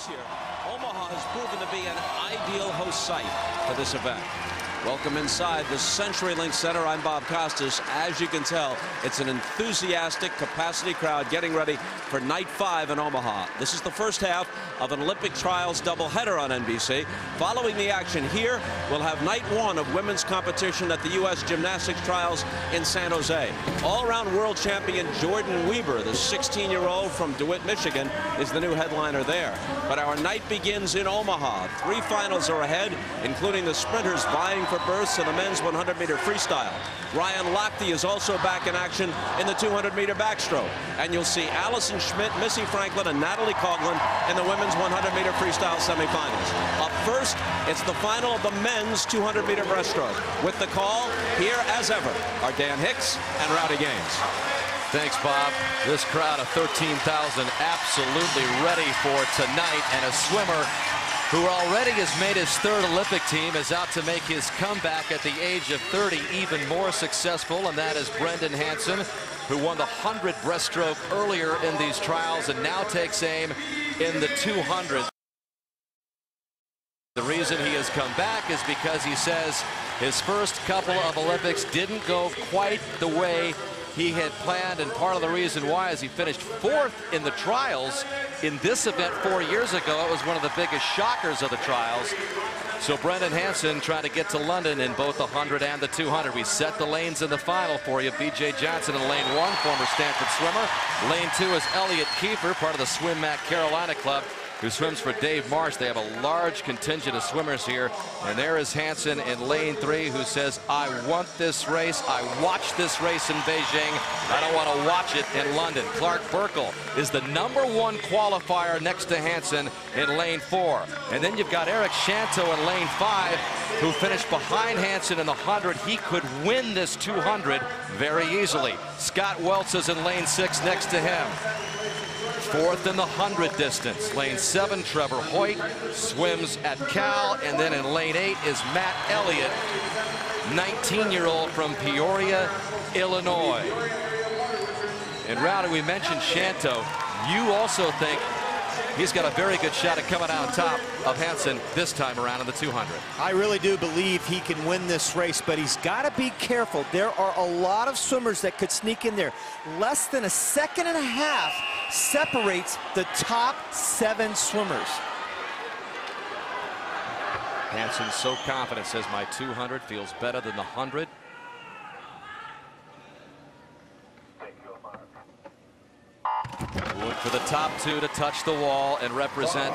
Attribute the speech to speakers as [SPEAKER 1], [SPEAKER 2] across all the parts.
[SPEAKER 1] this year, Omaha has proven to be an ideal host site for this event. Welcome inside the CenturyLink Center. I'm Bob Costas. As you can tell, it's an enthusiastic capacity crowd getting ready for night 5 in Omaha. This is the first half of an Olympic trials doubleheader on NBC. Following the action here, we'll have night 1 of women's competition at the U.S. Gymnastics Trials in San Jose. All-around world champion Jordan Weber, the 16-year-old from DeWitt, Michigan, is the new headliner there. But our night begins in Omaha. 3 finals are ahead, including the sprinters vying for berths in the men's 100-meter freestyle. Ryan Lochte is also back in action in the 200-meter backstroke. And you'll see Allison Schmidt, Missy Franklin, and Natalie Coughlin in the women's 100-meter freestyle semifinals. Up first, it's the final of the men's 200-meter breaststroke. With the call, here as ever, are Dan Hicks and Rowdy Gaines.
[SPEAKER 2] Thanks, Bob. This crowd of 13,000 absolutely ready for tonight, and a swimmer who already has made his 3rd Olympic team is out to make his comeback at the age of 30 even more successful, and that is Brendan Hansen, who won the 100 breaststroke earlier in these trials and now takes aim in the 200. The reason he has come back is because he says his first couple of Olympics didn't go quite the way he had planned, and part of the reason why is he finished 4th in the trials in this event 4 years ago. It was one of the biggest shockers of the trials. So Brendan Hansen trying to get to London in both the 100 and the 200. We set the lanes in the final for you. B.J. Johnson in lane 1, former Stanford swimmer. Lane 2 is Elliot Kiefer, part of the Swim Mac Carolina Club, who swims for Dave Marsh. They have a large contingent of swimmers here. And there is Hansen in lane 3, who says, I want this race. I watched this race in Beijing. I don't want to watch it in London. Clark Burkle is the #1 qualifier next to Hansen in lane 4. And then you've got Eric Shanto in lane 5, who finished behind Hansen in the 100. He could win this 200 very easily. Scott Weltz is in lane 6 next to him. 4th in the 100 distance. Lane 7, Trevor Hoyt swims at Cal, and then in lane 8 is Matt Elliott, 19-year-old from Peoria, Illinois. And Rowdy, we mentioned Shanto. You also think he's got a very good shot at coming out on top of Hansen this time around in the 200. I
[SPEAKER 3] really do believe he can win this race, but he's got to be careful. There are a lot of swimmers that could sneak in there. Less than 1.5 seconds separates the top 7 swimmers.
[SPEAKER 2] Hansen's so confident, says my 200 feels better than the 100. Look for the top 2 to touch the wall and represent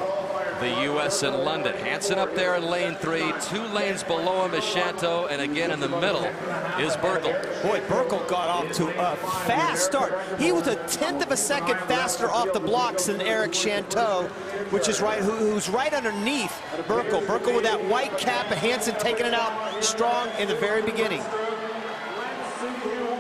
[SPEAKER 2] the U.S. in London. Hansen up there in lane 3. 2 lanes below him is Shanto, and again in the middle is Burkle.
[SPEAKER 3] Boy, Burkle got off to a fast start. He was 1/10 second faster off the blocks than Eric Shanto, which is right, who's right underneath Burkle. Burkle with that white cap, and Hansen taking it out strong in the very beginning.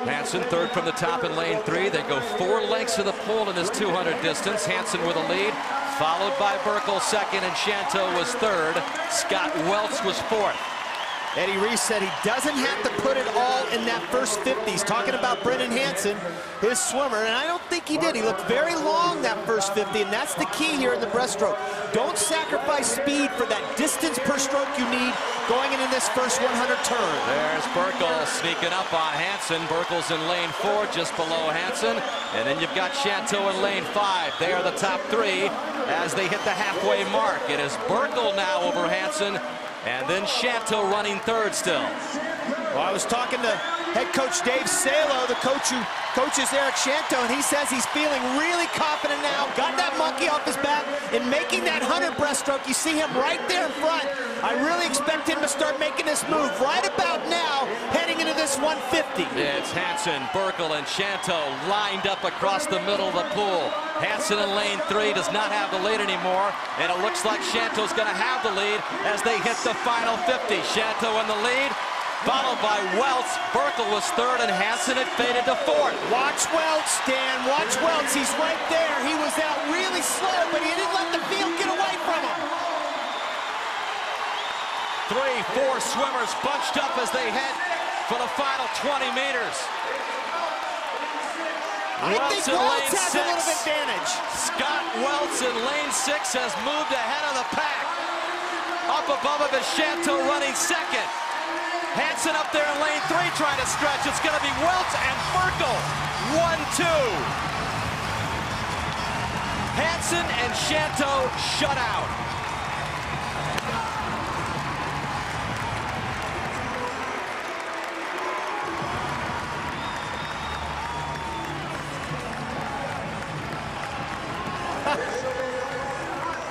[SPEAKER 2] Hansen 3rd from the top in lane 3. They go 4 lengths to the pole in this 200 distance. Hansen with a lead, followed by Burkle 2nd, and Shanto was 3rd. Scott Weltz was 4th.
[SPEAKER 3] Eddie Reese said he doesn't have to put it all in that first 50. He's talking about Brendan Hansen, his swimmer, and I don't think he did. He looked very long that first 50, and that's the key here in the breaststroke. Don't sacrifice speed for that distance per stroke you need going into this first 100 turn.
[SPEAKER 2] There's Burkle sneaking up on Hansen. Burkle's in lane 4, just below Hansen. And then you've got Shanto in lane 5. They are the top 3 as they hit the halfway mark. It is Burkle now over Hansen, and then Shanto running 3rd still.
[SPEAKER 3] Well, I was talking to head coach Dave Salo, the coach who coaches Eric Shanto, and he says he's feeling really confident now. Got that monkey off his back in making that 100 breaststroke. You see him right there in front. I really expect him to start making this move right about now, heading into this 150.
[SPEAKER 2] It's Hansen, Burkle, and Shanto lined up across the middle of the pool. Hansen in lane 3 does not have the lead anymore, and it looks like Shanto's going to have the lead as they hit the final 50. Shanto in the lead, followed by Weltz. Burkle was 3rd, and Hansen had faded to 4th.
[SPEAKER 3] Watch Weltz, Dan. Watch Weltz. He's right there. He was out really slow, but he didn't let the field get away from him.
[SPEAKER 2] 3, 4 swimmers bunched up as they head for the final 20 meters.
[SPEAKER 3] I think Weltz has a little advantage.
[SPEAKER 2] Scott Weltz Weltz in lane 6 has moved ahead of the pack. Up above him is Shanto running second. Hansen up there in lane 3 trying to stretch. It's going to be Weltz and Burkle. 1-2. Hansen and Shanto shut out.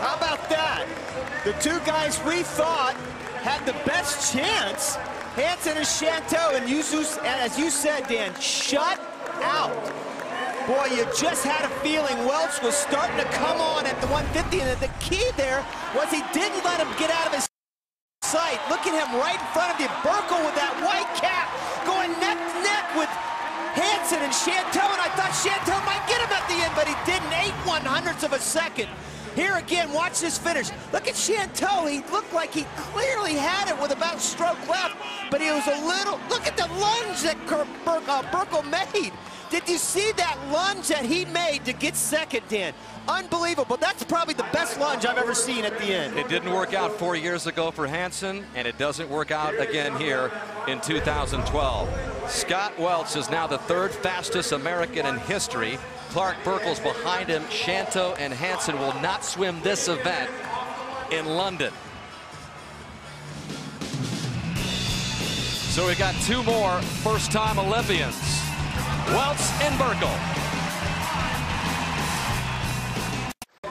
[SPEAKER 3] How about that? The two guys we thought had the best chance, Hansen and Shanto, and as you said, Dan, shut out. Boy, you just had a feeling Weltz was starting to come on at the 150, and the key there was he didn't let him get out of his sight. Look at him right in front of you. Burkle with that white cap going neck to neck with Hansen and Shanto, and I thought Shanto might get him at the end, but he didn't. 8/100ths of a second. Here again, watch this finish. Look at Shanto. He looked like he clearly had it with about stroke left, but he was a little, look at the lunge that Burkle made. Did you see that lunge that he made to get second, Dan? Unbelievable. That's probably the best lunge I've ever seen at the end.
[SPEAKER 2] It didn't work out 4 years ago for Hansen, and it doesn't work out again here in 2012. Scott Weltz is now the 3rd fastest American in history. Clark Burkle's behind him. Shanto and Hansen will not swim this event in London. So we got 2 more first-time Olympians. Weltz and Burkle.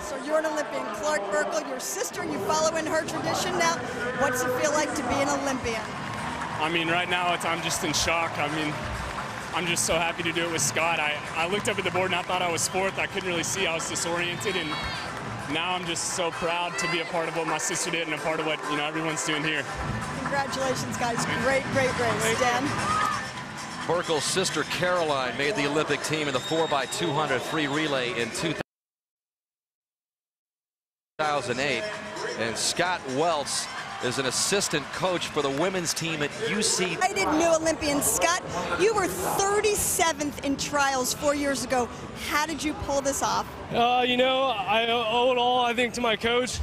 [SPEAKER 4] So you're an Olympian. Clark Burkle, your sister, you follow in her tradition now. What's it feel like to be an Olympian?
[SPEAKER 5] I mean, right now, I'm just in shock. I mean, I'm just so happy to do it with Scott. I looked up at the board and I thought I was 4th. I couldn't really see. I was disoriented, and now I'm just so proud to be a part of what my sister did and a part of what, you know, everyone's doing here.
[SPEAKER 4] Congratulations, guys. Great, great race. Dan?
[SPEAKER 2] Burkle's sister Caroline made the Olympic team in the 4x200 free relay in 2008, and Scott Weltz is an assistant coach for the women's team at UC.
[SPEAKER 4] I did new Olympian. Scott, you were 37th in trials 4 years ago. How did you pull this off?
[SPEAKER 6] You know, I owe it all, I think, to my coach.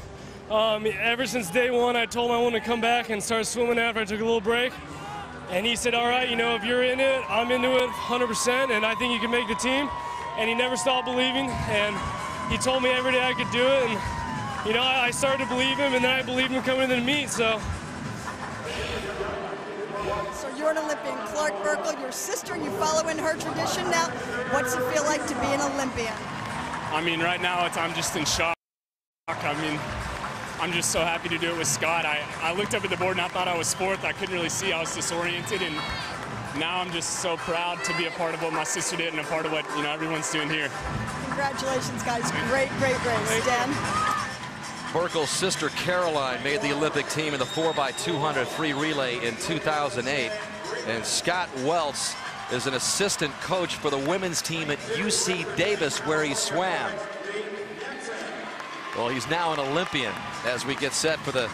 [SPEAKER 6] Ever since day one, I told him I wanted to come back and start swimming after I took a little break. And he said, all right, you know, if you're in it, I'm into it 100%, and I think you can make the team. And he never stopped believing, and he told me every day I could do it. And you know, I started to believe him, and then I believed him coming into the meet, so.
[SPEAKER 4] So you're an Olympian. Clark Burkle, your sister, you follow in her tradition now. What's it feel like to be an Olympian?
[SPEAKER 5] I mean, right now, I'm just in shock. I mean, I'm just so happy to do it with Scott. I looked up at the board and I thought I was 4th. I couldn't really see. I was disoriented, and now I'm just so proud to be a part of what my sister did and a part of what, you know, everyone's doing here.
[SPEAKER 4] Congratulations, guys. Great, great race. Dan?
[SPEAKER 2] Burkle's sister Caroline made the Olympic team in the 4x200 free relay in 2008, and Scott Weltz is an assistant coach for the women's team at UC Davis, where he swam. Well, he's now an Olympian as we get set for the